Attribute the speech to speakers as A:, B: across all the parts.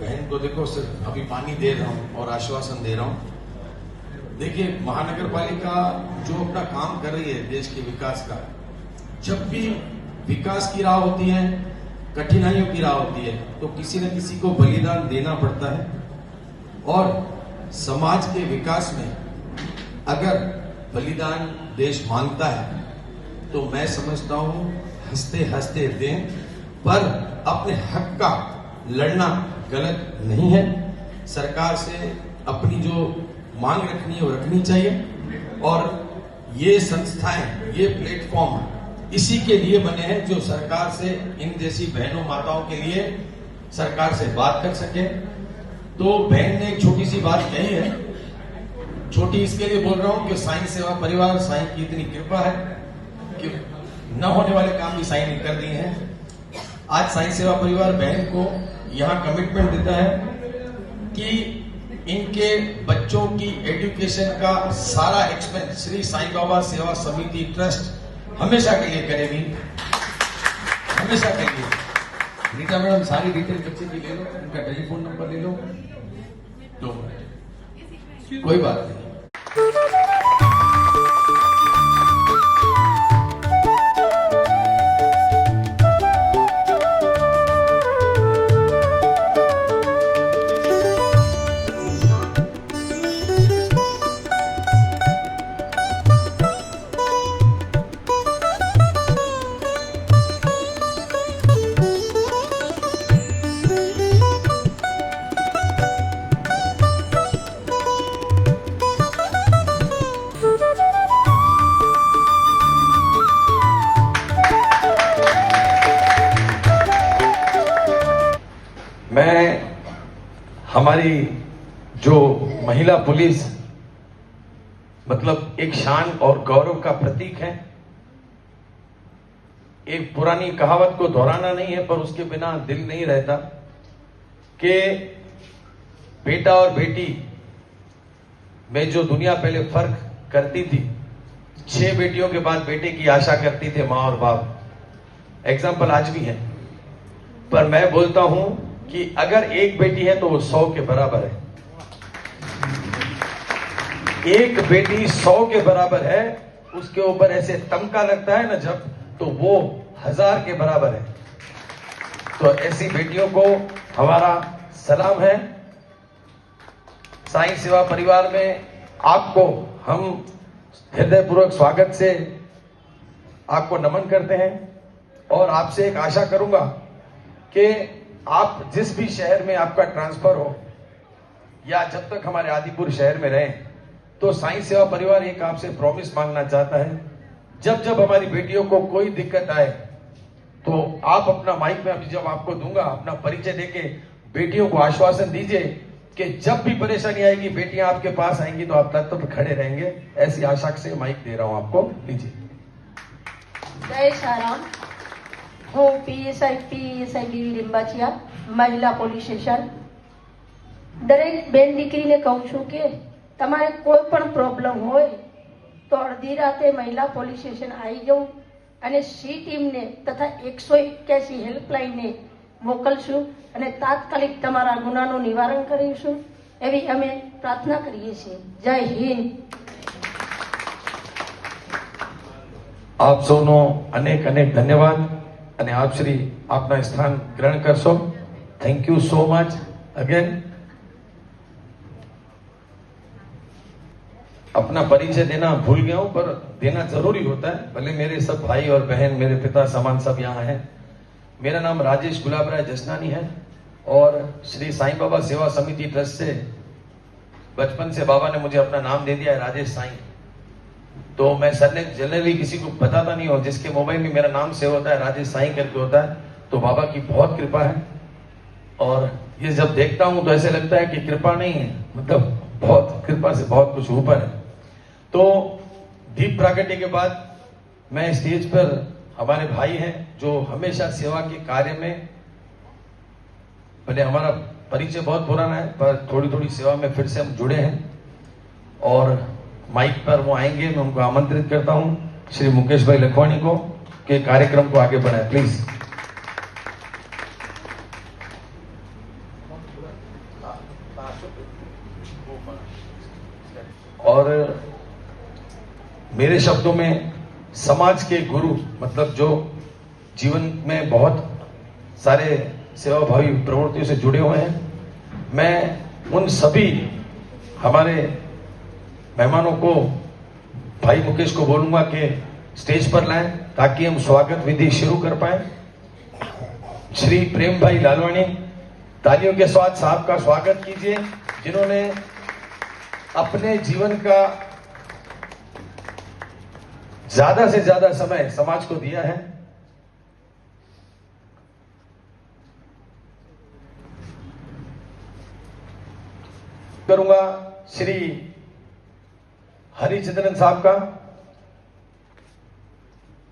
A: बहन को देखो सिर्फ अभी पानी दे रहा हूं और आश्वासन दे रहा हूं। देखिए, महानगर पालिका जो अपना काम कर रही है देश के विकास का, जब भी विकास की राह होती है, कठिनाइयों की राह होती है, तो किसी न किसी को बलिदान देना पड़ता है। और समाज के विकास में अगर बलिदान देश मांगता है तो मैं समझता हूं हंसते हंसते दें, पर अपने हक का लड़ना गलत नहीं है। सरकार से अपनी जो मांग रखनी है वो रखनी चाहिए। और ये संस्थाएं, ये प्लेटफॉर्म इसी के लिए बने हैं जो सरकार से, इन जैसी बहनों माताओं के लिए सरकार से बात कर सके। तो बहन ने एक छोटी सी बात कही है, छोटी इसके लिए बोल रहा हूं कि साईं सेवा परिवार, साईं की इतनी कृपा है कि न होने वाले काम भी साईं ने कर दिए हैं। आज साईं सेवा परिवार बहन को यहां कमिटमेंट देता है कि इनके बच्चों की एजुकेशन का सारा एक्सपेंस श्री साईं बाबा सेवा समिति ट्रस्ट हमेशा के लिए करेगी, हमेशा के लिए। रीटा मैडम सारी डिटेल बच्चे की ले लो, उनका टेलीफोन नंबर ले लो, तो कोई बात नहीं। मैं हमारी जो महिला पुलिस मतलब एक शान और गौरव का प्रतीक है। एक पुरानी कहावत को दोहराना नहीं है, पर उसके बिना दिल नहीं रहता कि बेटा और बेटी में जो दुनिया पहले फर्क करती थी, 6 बेटियों के बाद बेटे की आशा करती थे मां और बाप। एग्जाम्पल आज भी है, पर मैं बोलता हूं कि अगर एक बेटी है तो वो 100 के बराबर है। एक बेटी 100 के बराबर है, उसके ऊपर ऐसे तमका लगता है ना जब, तो वो 1000 के बराबर है। तो ऐसी बेटियों को हमारा सलाम है। साईं सेवा परिवार में आपको हम हृदयपूर्वक स्वागत से आपको नमन करते हैं और आपसे एक आशा करूंगा कि आप जिस भी शहर में आपका ट्रांसफर हो या जब तक हमारे आदिपुर शहर में रहें, तो साईं सेवा परिवार एक आपसे प्रॉमिस मांगना चाहता है, जब जब हमारी बेटियों को कोई दिक्कत आए तो आप अपना माइक में अभी जब आपको दूंगा अपना परिचय देके बेटियों को आश्वासन दीजिए कि जब भी परेशानी आएगी बेटियां आपके पास आएंगी तो आप तत्पर खड़े रहेंगे। ऐसी आशा से माइक दे रहा हूं आपको, लीजिए।
B: जय श्रीराम। હું પીએસઆઈ બીવી લીંબાચિયા, મહિલા પોલીસ સ્ટેશન। દરેક બેન દીકરીને કહું છું કે તમારે કોઈ પણ પ્રોબ્લેમ હોય તો અડધી રાતે મહિલા પોલીસ સ્ટેશન આવી જવું અને સી ટીમને તથા 181 હેલ્પલાઇનને મોકલશું અને તાત્કાલિક તમારા ગુનાનું નિવારણ કરીશું એવી અમે પ્રાર્થના કરીએ છીએ। જય હિન્દ।
A: આપ સૌનો અનેક અનેક ધન્યવાદ અને આપ શ્રી આપના સ્થાન ગ્રહણ કરશો। Thank you so much again. अपना परिचय देना भूल गया हूं, पर देना जरूरी होता है। भले मेरे सब भाई और बहन, मेरे पिता समान सब यहाँ हैं। मेरा नाम राजेश गुलाबराय जसनानी है और श्री साईं बाबा सेवा समिति ट्रस्ट से बचपन से बाबा ने मुझे अपना नाम दे दिया है, राजेश साईं। तो मैं सर ने जनरली किसी को बताता नहीं हो, जिसके मोबाइल में मेरा नाम सेव होता है राजेश साईं करके होता है, तो बाबा की बहुत कृपा है। और ये जब देखता हूं तो ऐसे लगता है कि कृपा नहीं है, मतलब बहुत कृपा से बहुत कुछ ऊपर है। तो दीप प्रागट्य के बाद मैं स्टेज पर हमारे भाई हैं जो हमेशा सेवा के कार्य में, भले हमारा परिचय बहुत पुराना है पर थोड़ी थोड़ी सेवा में फिर से हम जुड़े हैं और माइक पर वो आएंगे। मैं उनको आमंत्रित करता हूं, श्री मुकेश भाई लखवानी को, के कार्यक्रम को आगे बढ़ाएं प्लीज। मेरे शब्दों में समाज के गुरु, मतलब जो जीवन में बहुत सारे सेवाभावी प्रवृत्तियों से जुड़े हुए हैं, मैं उन सभी हमारे मेहमानों को, भाई मुकेश को बोलूंगा कि स्टेज पर लाएं ताकि हम स्वागत विधि शुरू कर पाए। श्री प्रेम भाई लालवानी, तालियों के साथ साहब का स्वागत कीजिए, जिन्होंने अपने जीवन का ज्यादा से ज्यादा समय समाज को दिया है। करूंगा श्री हरिचंद्रन साहब का,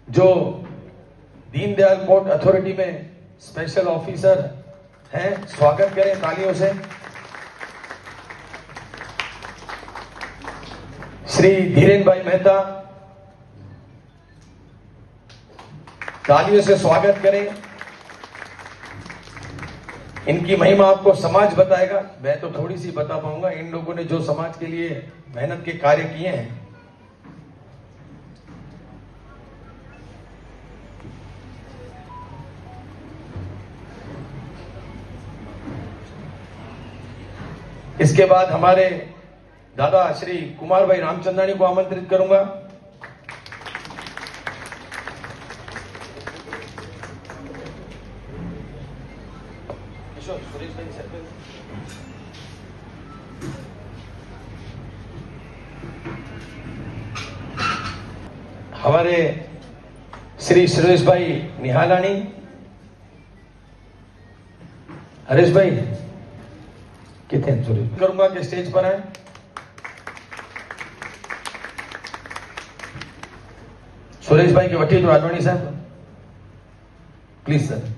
A: जो दीनदयाल पोर्ट अथॉरिटी में स्पेशल ऑफिसर हैं। स्वागत करें तालियों से। श्री धीरेन भाई मेहता, तालियों से स्वागत करें। इनकी महिमा आपको समाज बताएगा, मैं तो थोड़ी सी बता पाऊंगा। इन लोगों ने जो समाज के लिए मेहनत के कार्य किए हैं, इसके बाद हमारे दादा श्री कुमार भाई रामचंद्रानी को आमंत्रित करूंगा। हमारे श्री सुरेश भाई निहालानी, हरेश भाई कितने सुरेश करूंगा कि स्टेज पर आए। सुरेश भाई के वकील राजवानी साहब, प्लीज सर।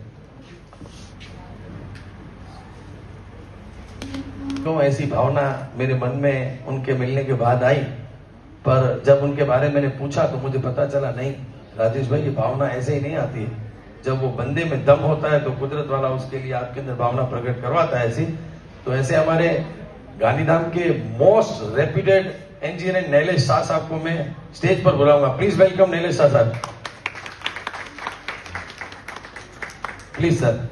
A: क्यों ऐसी भावना मेरे मन में उनके मिलने के बाद आई, पर जब उनके बारे में मैंने पूछा तो मुझे पता चला, नहीं राजेश भाई, ये भावना ऐसे ही नहीं आती है। जब वो बंदे में दम होता है तो कुदरत वाला उसके लिए आपके अंदर भावना प्रकट करवाता है ऐसी। तो ऐसे हमारे गांधीधाम के मोस्ट रेप्यूटेड इंजीनियर नैलेश शाह साहब को मैं स्टेज पर बुलाऊंगा। प्लीज वेलकम नैलेश शाह साहब, प्लीज सर।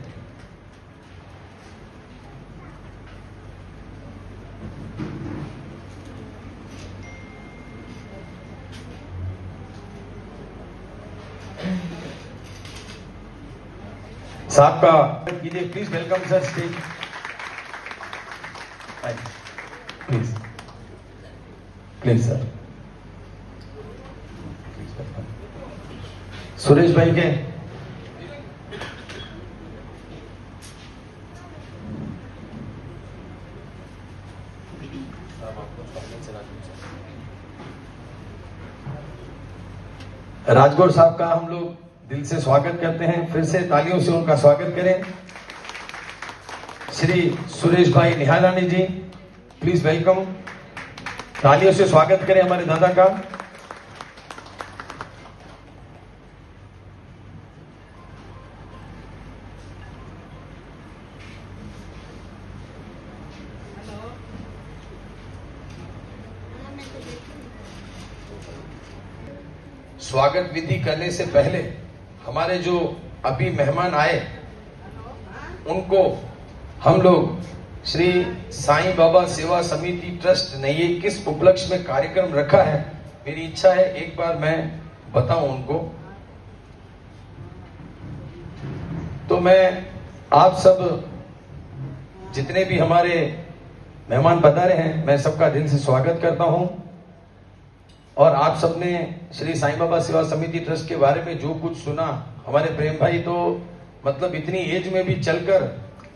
A: साहब का कीजिए, please welcome sir stage, please please sir. Suresh भाई के राजगौर साहब का हम लोग दिल से स्वागत करते हैं। फिर से तालियों से उनका स्वागत करें। श्री सुरेश भाई निहालानी जी, प्लीज वेलकम, तालियों से स्वागत करें हमारे दादा का। स्वागत विधि करने से पहले हमारे जो अभी मेहमान आए उनको हम लोग श्री साईं बाबा सेवा समिति ट्रस्ट ने ये किस उपलक्ष्य में कार्यक्रम रखा है, मेरी इच्छा है एक बार मैं बताऊं उनको। तो मैं आप सब जितने भी हमारे मेहमान पधारे हैं, मैं सबका दिल से स्वागत करता हूं। और आप सबने श्री साईं बाबा सेवा समिति ट्रस्ट के बारे में जो कुछ सुना, हमारे प्रेम भाई तो मतलब इतनी एज में भी चलकर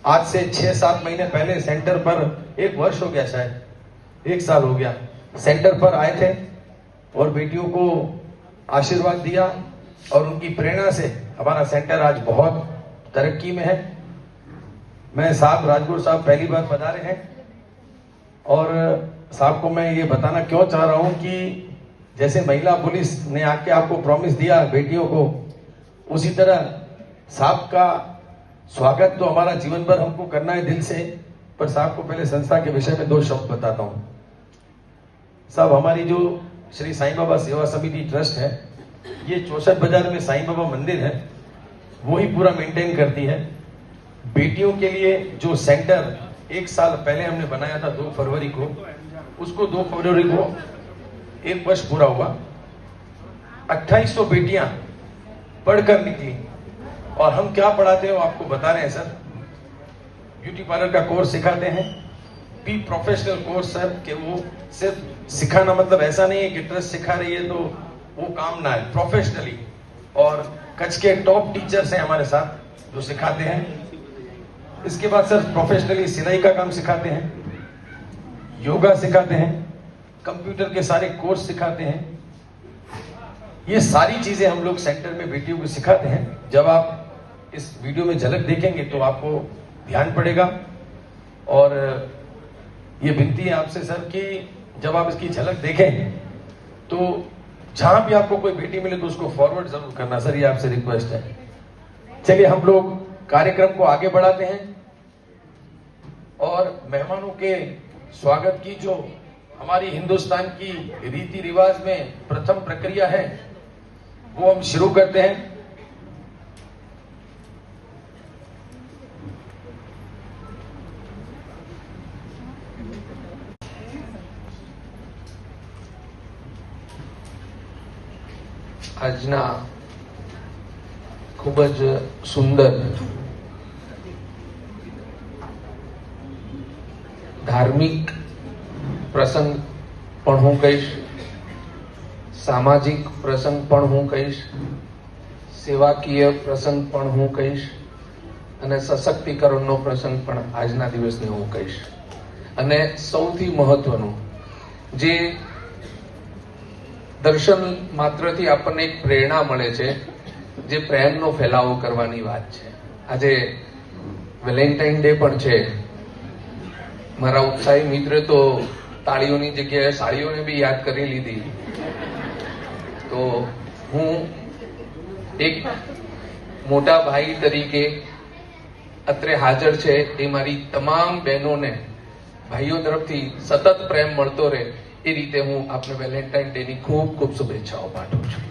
A: आज से 6-7 महीने पहले सेंटर पर, 1 वर्ष हो गया, शायद 1 साल हो गया, सेंटर पर आए थे और बेटियों को आशीर्वाद दिया और उनकी प्रेरणा से हमारा सेंटर आज बहुत तरक्की में है। मैं साहब राजगुरु साहब पहली बार पधारे हैं और साहब को मैं ये बताना क्यों चाह रहा हूं कि जैसे महिला पुलिस ने आके आपको प्रॉमिस दिया बेटियों को, उसी तरह साहब का स्वागत तो हमारा जीवन भर हमको करना है दिल से। पर साहब को पहले संस्था के विषय में 2 शब्द बताता हूं। साहब, हमारी जो श्री साईं बाबा सेवा समिति ट्रस्ट है, ये चौसठ बाजार में साईं बाबा मंदिर है, वो ही पूरा मेंटेन करती है। बेटियों के लिए जो सेंटर 1 साल पहले हमने बनाया था 2 फरवरी को, उसको 2 फरवरी को 1 वर्ष पूरा हुआ। 2800 बेटियां पढ़कर निकली। और हम क्या पढ़ाते हो आपको बता रहे हैं सर। ब्यूटी पार्लर का कोर्स सिखाते हैं, बी प्रोफेशनल कोर्स सर, कि वो सिर्फ सिखाना मतलब ऐसा नहीं है कि ट्रस्ट सिखा रही है तो वो काम ना है, प्रोफेशनली। और कच्छ के टॉप टीचर्स हैं हमारे साथ जो सिखाते हैं। इसके बाद सर प्रोफेशनली सिलाई का काम सिखाते हैं, योगा सिखाते हैं, कंप्यूटर के सारे कोर्स सिखाते हैं। ये सारी चीजें हम लोग सेंटर में बेटियों को सिखाते हैं। जब आप इस वीडियो में झलक देखेंगे तो आपको ध्यान पड़ेगा। और ये विनती है आपसे सर कि जब आप इसकी झलक देखें तो जहां भी आपको कोई बेटी मिले तो उसको फॉरवर्ड जरूर करना सर, ये आपसे रिक्वेस्ट है। चलिए हम लोग कार्यक्रम को आगे बढ़ाते हैं और मेहमानों के स्वागत की जो हमारी हिंदुस्तान की रीति रिवाज में प्रथम प्रक्रिया है वो हम शुरू करते हैं।
C: આજના ખૂબ જ સુંદર ધાર્મિક પ્રસંગ પણ હું કહીશ, સામાજિક પ્રસંગ પણ હું કહીશ, સેવાકીય પ્રસંગ પણ હું કહીશ અને સશક્તિકરણનો પ્રસંગ પણ આજના દિવસને હું કહીશ। અને સૌથી મહત્વનું જે દર્શન માત્રથી આપણને એક પ્રેરણા મળે છે, જે પ્રેમનો ફેલાવો કરવાની વાત છે। આજે વેલેન્ટાઇન ડે પણ છે। મારા ઉત્સાહી મિત્રે તો તાળીઓની જગ્યાએ સાળીઓને બી યાદ કરી લીધી। તો હું એક મોટા ભાઈ તરીકે અત્રે હાજર છે એ મારી તમામ બહેનોને ભાઈઓ તરફથી સતત પ્રેમ મળતો રહે એ રીતે હું આપને વેલેન્ટાઇન ડે ની ખૂબ ખૂબ શુભેચ્છાઓ પાઠવું છું।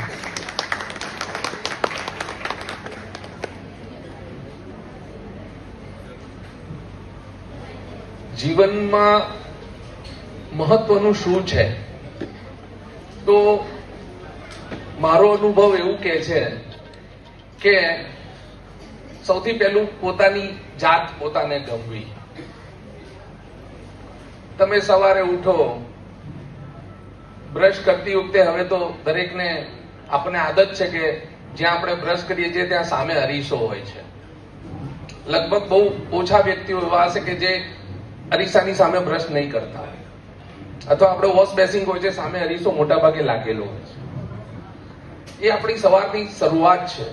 C: જીવનમાં મહત્વનું શું છે તો મારો અનુભવ એવું કહે છે કે સૌથી પહેલું પોતાની જાત પોતાને ગમવી। તમે સવારે ઉઠો, બ્રશ કરતી વખતે હવે તો દરેકને આપણને આદત છે કે જ્યાં આપણે બ્રશ કરીએ છીએ ત્યાં સામે અરીસો હોય છે। લગભગ બહુ ઓછા વ્યક્તિઓ એવા હશે કે જે અરીસાની સામે બ્રશ નહીં કરતા હોય, અથવા આપણે વોશ બેસિંગ હોય છે સામે અરીસો મોટા ભાગે લાગેલો હોય છે। એ આપણી સવારની શરૂઆત છે।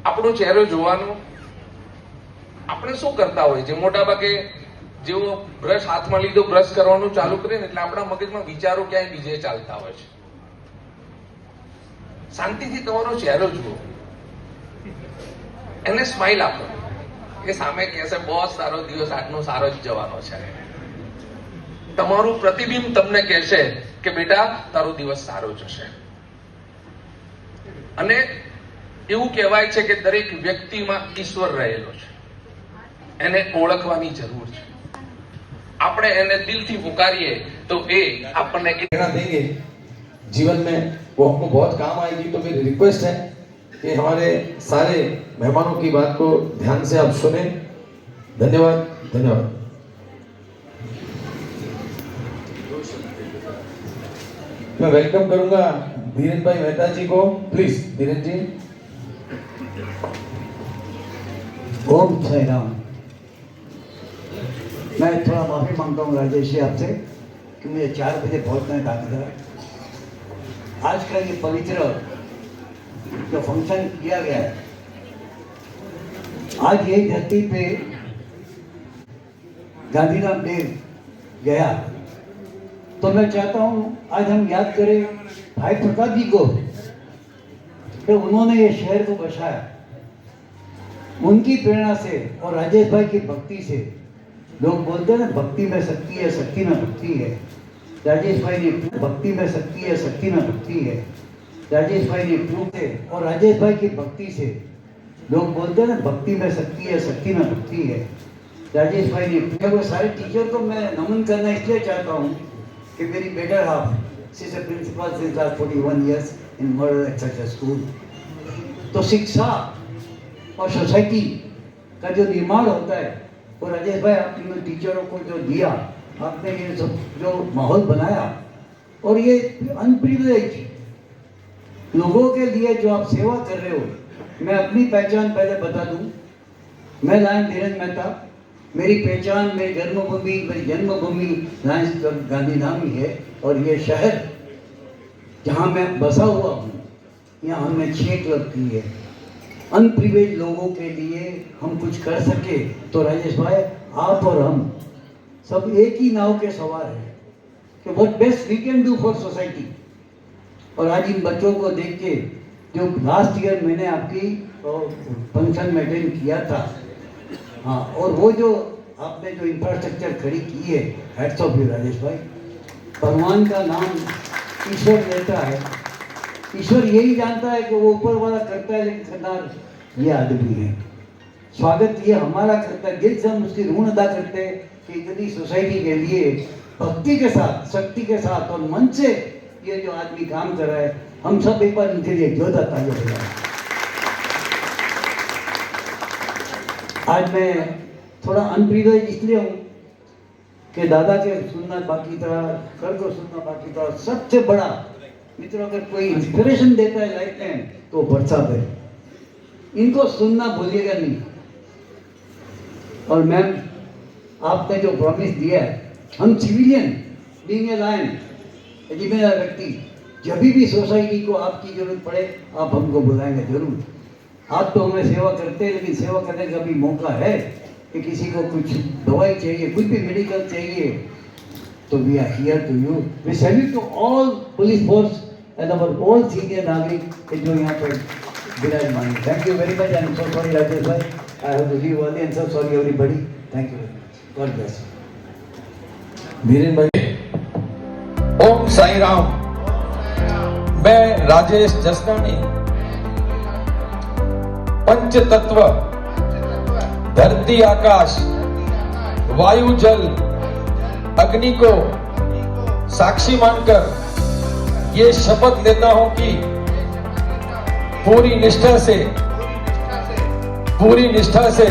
C: આપણો ચહેરો જોવાનો, આપણે શું કરતા હોય છે મોટા ભાગે જેવો બ્રશ હાથમાં લીધો, બ્રશ કરવાનું ચાલુ કરીએ ને એટલે આપણા મગજમાં વિચારો ક્યાંય બીજે ચાલતા હોય છે। શાંતિથી તમારો ચહેરો જુઓ, એને સ્માઇલ આપો, એ સામે કહેશે બહુ સારો દિવસ આજનો સારો જ જવાનો છે। તમારું પ્રતિબિંબ તમને કહેશે કે બેટા તારો દિવસ સારો જશે। અને એવું કહેવાય છે કે દરેક વ્યક્તિમાં ઈશ્વર રહેલો છે, એને ઓળખવાની જરૂર છે। આપણે એને દિલથી પુકારીએ તો એ આપણને
A: प्रेरणा देंगे जीवन में, वो हमको बहुत काम आएगी। तो मेरी रिक्वेस्ट है कि हमारे सारे मेहमानों की बात को ध्यान से आप सुने। धन्यवाद, धन्यवाद। मैं वेलकम करूंगा धीरेन भाई मेहता जी को। प्लीज धीरेन जी।
D: ओम साई राम। मैं थोड़ा माफी मांगता हूँ राजेश जी आपसे कि मुझे 4 बजे पहुंचना है दादर। आज का ये पवित्र जो फंक्शन किया गया है, आज ये धरती पे गांधीराम देव गया, तो मैं चाहता हूँ आज हम याद करें भाई प्रताप जी को कि उन्होंने ये शहर को बचाया। उनकी प्रेरणा से और राजेश भाई की भक्ति से, लोग बोलते हैं ना भक्ति में शक्ति है, शक्ति में भक्ति है, राजेश भाई ने भक्ति में शक्ति है, शक्ति में भक्ति है। राजेश भाई ने प्रूव थे, और राजेश भाई की भक्ति से लोग बोलते हैं ना, भक्ति में शक्ति है, शक्ति में भक्ति है। राजेश भाई ने वो सारे टीचर को मैं नमन करना इसलिए चाहता हूँ कि मेरी better half she is a principal since last 41 years in model exercise school. तो शिक्षा और सोसाइटी का जो निर्माण होता है वो राजेश भाई आपने टीचरों को जो दिया, आपने ये सब जो माहौल बनाया, और ये अनप्रिविलेज लोगों के लिए जो आप सेवा कर रहे हो। मैं अपनी पहचान पहले बता दूं, मैं लायन धीरज मेहता, मेरी पहचान, मेरी जन्मभूमि लायंस गांधीधाम ही है, और ये शहर जहाँ मैं बसा हुआ हूँ, यहाँ हमने 6 क्लब की है। अनप्रिविलेज लोगों के लिए हम कुछ कर सके तो राजेश भाई, आप और हम सब एक ही नाव के सवार हैं कि what best we can do for society. और आज इन बच्चों को देख के, जो लास्ट ईयर मैंने आपकी फंक्शन में अटेंड किया था, हाँ, और वो जो आपने जो इंफ्रास्ट्रक्चर खड़ी की है, हेड्स ऑफ यू राजेश भाई। भगवान का नाम ईश्वर लेता है, ईश्वर यही जानता है कि वो ऊपर वाला करता है, लेकिन सरदार ये आदमी है। स्वागत ये हमारा करता है, दिल से हम उसकी ऋण अदा करते हैं कि इतनी सोसाइटी के लिए भक्ति के साथ, शक्ति के साथ और मन से ये जो आदमी काम कर रहा है, हम सब एक बार इनके लिए जोरदार तालियां बजाएं। आज मैं थोड़ा अनप्रिविलेज इसलिए हूँ कि दादा के सुनना बाकी था, कल को सुनना बाकी था, और सबसे बड़ा मित्रों अगर कोई इंस्पिरेशन देता है लाइफ टाइम तो बरसात है। इनको सुनना भूलिएगा नहीं। और मैम, आपने जो प्रॉमिस दिया है, हम सिविलियन बीइंग ए लायन, जिम्मेदार व्यक्ति, जब भी सोसाइटी को आपकी जरूरत पड़े आप हमको बुलाएंगे जरूर। आप तो हमें सेवा करते हैं, लेकिन सेवा करने का भी मौका है कि किसी को कुछ दवाई चाहिए, कुछ भी मेडिकल चाहिए, तो we are here to you. We salute to all police force and our all senior नागरिक जो यहाँ पर विराजमान। Thank you very much. I am so sorry Rajesh भाई, I have to leave early and so sorry everybody. Thank you very much. God bless.
C: Dhiren भाई, ओम साई राम। मैं राजेश जसनानी, पंच तत्व धरती आकाश वायु जल अग्नि को साक्षी मानकर ये शपथ लेता हूं कि पूरी निष्ठा से पूरी निष्ठा से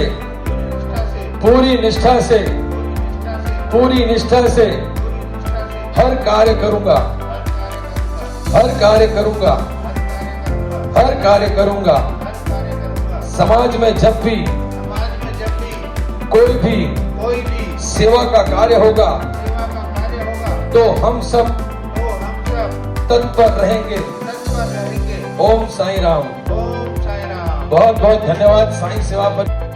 C: पूरी निष्ठा से पूरी निष्ठा से हर कार्य करूंगा, हर कार्य करूंगा, हर कार्य करूंगा। समाज में जब भी कोई भी सेवा का कार्य होगा तो हम सब तत्पर रहेंगे। ओम साई राम। बहुत बहुत धन्यवाद साईं सेवा पर।